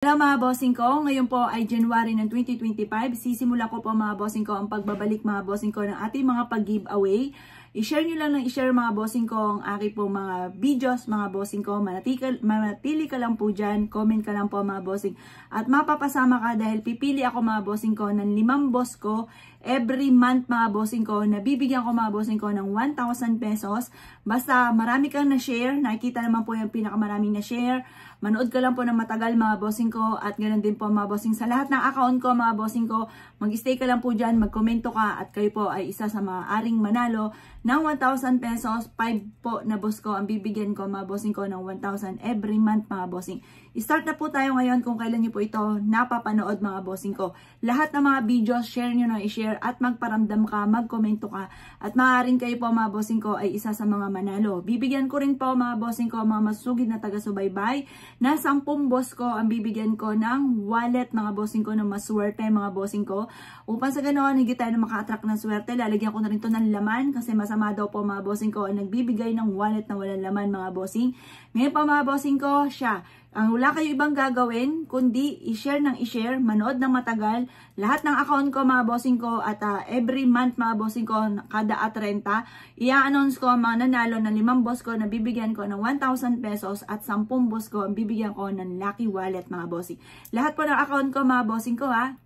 Hello mga bossing ko, ngayon po ay January ng 2025. Sisimula ko po mga bossing ko ang pagbabalik mga bossing ko ng ating mga pag-giveaway. I-share nyo lang ng i-share mga bossing ko ang aking po mga videos mga bossing ko. Manatili ka lang po dyan, comment ka lang po mga bossing. At mapapasama ka dahil pipili ako mga bossing ko ng 5 boss ko every month mga bossing ko. Nabibigyan ko mga bossing ko ng 1,000 pesos. Basta marami kang na-share, nakikita naman po yung pinakamaraming na-share. Manood ka lang po ng matagal mga bossing ko at ganoon din po mga bossing sa lahat ng account ko mga bossing ko. Mag-stay ka lang po dyan, mag-komento ka at kayo po ay isa sa maaaring manalo ng 1,000 pesos. 5 po na boss ko ang bibigyan ko mga bossing ko ng 1,000 every month mga bossing. I-start na po tayo ngayon kung kailan nyo po ito napapanood mga bossing ko. Lahat ng mga videos, share nyo na i-share at magparamdam ka, mag-komento ka. At maaaring kayo po mga bossing ko ay isa sa mga manalo. Bibigyan ko rin po mga bossing ko mga masugid na taga-subaybay na 10 boss ko ang bibigyan ko ng wallet mga bossing ko na maswerte mga bossing ko. Upang sa ganoon, higit tayo na maka-attract ng swerte, lalagyan ko na rin to ng laman kasi masama daw po mga bossing ko ang nagbibigay ng wallet na walang laman mga bossing. Ngayon pa mga bossing ko, siya. Ang wala kayo ibang gagawin, kundi i-share ng i-share, manood ng matagal, lahat ng account ko mga bossing ko at every month mga bossing ko, kada 30, i-announce ko mga nanalo ng 5 boss ko na bibigyan ko ng 1,000 pesos at 10 boss ko ang bibigyan ko ng lucky wallet mga bossing. Lahat po ng account ko mga bossing ko ha.